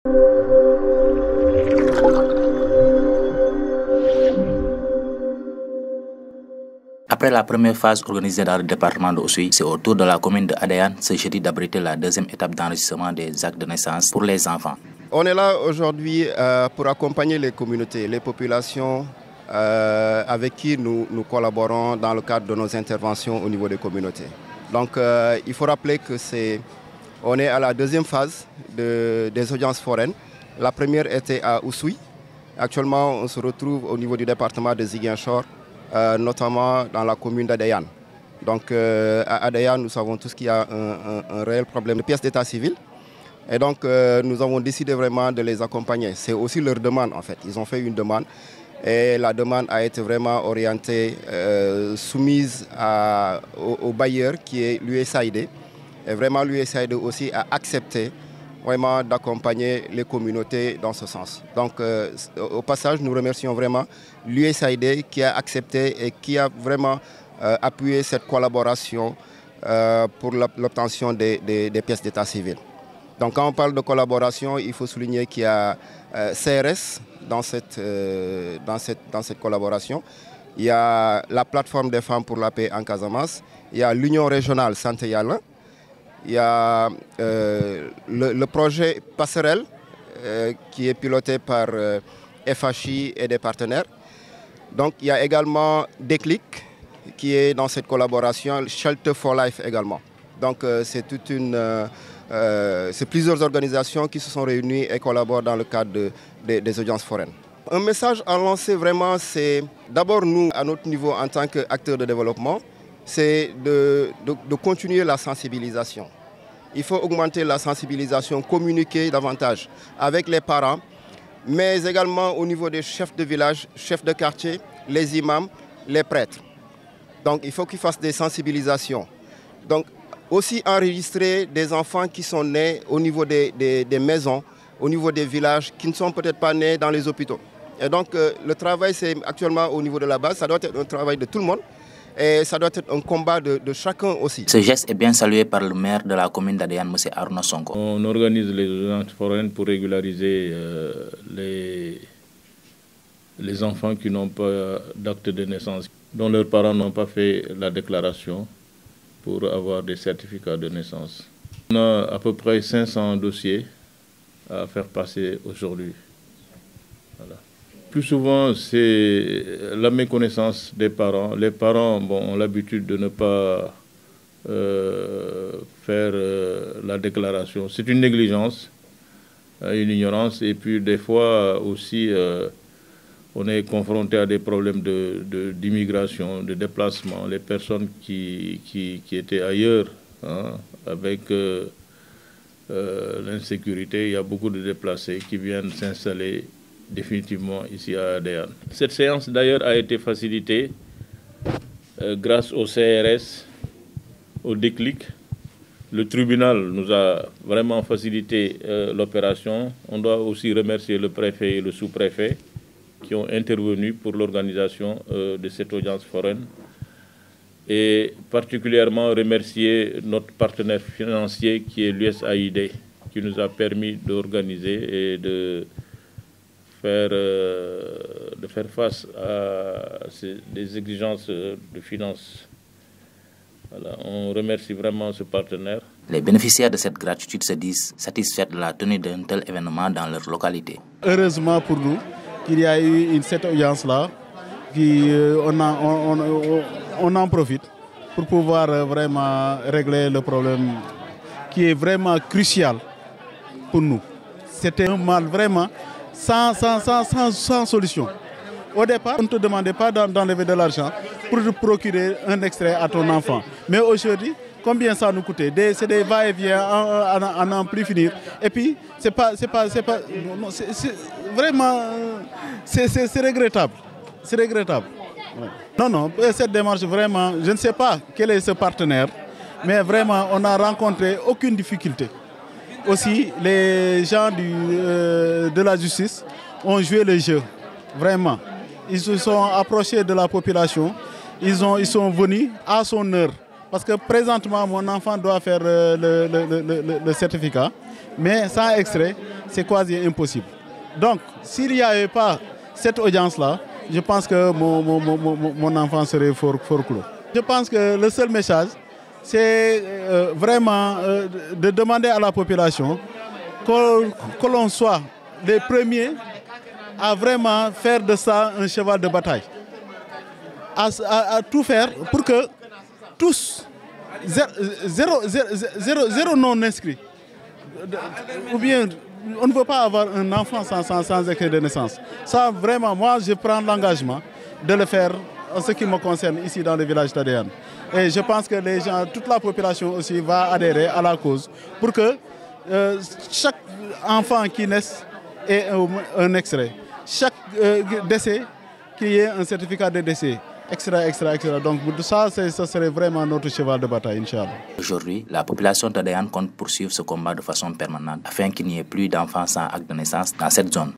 Après la première phase organisée dans le département de Oussouye, c'est au tour de la commune de Adéane ce jeudi d'abriter la deuxième étape d'enregistrement des actes de naissance pour les enfants. On est là aujourd'hui pour accompagner les communautés, les populations avec qui nous collaborons dans le cadre de nos interventions au niveau des communautés. Donc il faut rappeler que on est à la deuxième phase des audiences foraines. La première était à Oussouye. Actuellement, on se retrouve au niveau du département de Ziguinchor, notamment dans la commune d'Adéane. Donc à Adéane, nous savons tous qu'il y a un réel problème de pièces d'état civil. Et donc nous avons décidé vraiment de les accompagner. C'est aussi leur demande en fait. Ils ont fait une demande et la demande a été vraiment orientée, soumise au bailleur qui est l'USAID. Et vraiment l'USAID aussi a accepté vraiment d'accompagner les communautés dans ce sens. Donc au passage, nous remercions vraiment l'USAID qui a accepté et qui a vraiment appuyé cette collaboration pour l'obtention des pièces d'état civil. Donc quand on parle de collaboration, il faut souligner qu'il y a CRS dans cette collaboration. Il y a la plateforme des femmes pour la paix en Casamance. Il y a l'Union régionale Santé Yala. Il y a le projet Passerelle qui est piloté par FHI et des partenaires. Donc il y a également Déclic qui est dans cette collaboration, Shelter for Life également. Donc c'est plusieurs organisations qui se sont réunies et collaborent dans le cadre des audiences foraines. Un message à lancer vraiment, c'est d'abord nous, à notre niveau en tant qu'acteurs de développement, c'est de continuer la sensibilisation. Il faut augmenter la sensibilisation, communiquer davantage avec les parents, mais également au niveau des chefs de village, chefs de quartier, les imams, les prêtres. Donc il faut qu'ils fassent des sensibilisations. Donc aussi enregistrer des enfants qui sont nés au niveau des maisons, au niveau des villages, qui ne sont peut-être pas nés dans les hôpitaux. Et donc le travail, c'est actuellement au niveau de la base, ça doit être un travail de tout le monde. Et ça doit être un combat de chacun aussi. Ce geste est bien salué par le maire de la commune d'Adéane, M. Arnaud Sonko. On organise les audiences foraines pour régulariser les enfants qui n'ont pas d'acte de naissance, dont leurs parents n'ont pas fait la déclaration pour avoir des certificats de naissance. On a à peu près 500 dossiers à faire passer aujourd'hui. Voilà. Plus souvent, c'est la méconnaissance des parents. Les parents ont l'habitude de ne pas faire la déclaration. C'est une négligence, une ignorance. Et puis des fois aussi, on est confronté à des problèmes d'immigration, de déplacement. Les personnes qui étaient ailleurs, avec l'insécurité, il y a beaucoup de déplacés qui viennent s'installer définitivement ici à Adéane. Cette séance d'ailleurs a été facilitée grâce au CRS, au Déclic. Le tribunal nous a vraiment facilité l'opération. On doit aussi remercier le préfet et le sous-préfet qui ont intervenu pour l'organisation de cette audience foraine. Et particulièrement remercier notre partenaire financier qui est l'USAID, qui nous a permis d'organiser et de faire face à des exigences de finances. Voilà, on remercie vraiment ce partenaire. Les bénéficiaires de cette gratuité se disent satisfaits de la tenue d'un tel événement dans leur localité. Heureusement pour nous qu'il y a eu cette audience-là, on en profite pour pouvoir vraiment régler le problème qui est vraiment crucial pour nous. C'était un mal vraiment sans solution. Au départ, on ne te demandait pas d'enlever de l'argent pour te procurer un extrait à ton enfant. Mais aujourd'hui, combien ça nous coûtait? C'est des va-et-vient à n'en plus finir. Et puis, c'est regrettable. C'est regrettable. Ouais. Non, cette démarche, vraiment, je ne sais pas quel est ce partenaire, mais vraiment, on n'a rencontré aucune difficulté. Aussi, les gens de la justice ont joué le jeu, vraiment. Ils se sont approchés de la population, ils sont venus à son heure. Parce que présentement, mon enfant doit faire le certificat. mais sans extrait, c'est quasi impossible. Donc, s'il n'y avait pas cette audience-là, je pense que mon enfant serait fort clos. Je pense que le seul message, c'est vraiment de demander à la population que l'on soit les premiers à vraiment faire de ça un cheval de bataille. À tout faire pour que tous, zéro non inscrit, ou bien on ne peut pas avoir un enfant sans extrait de naissance. Ça, vraiment, moi, je prends l'engagement de le faire en ce qui me concerne ici dans le village d'Adéane. Et je pense que les gens, toute la population aussi va adhérer à la cause pour que chaque enfant qui naisse ait un extrait. Chaque décès, qu'il y ait un certificat de décès. Extra. Donc ça, ce serait vraiment notre cheval de bataille, Inch'Allah. Aujourd'hui, la population d'Adéane compte poursuivre ce combat de façon permanente afin qu'il n'y ait plus d'enfants sans acte de naissance dans cette zone.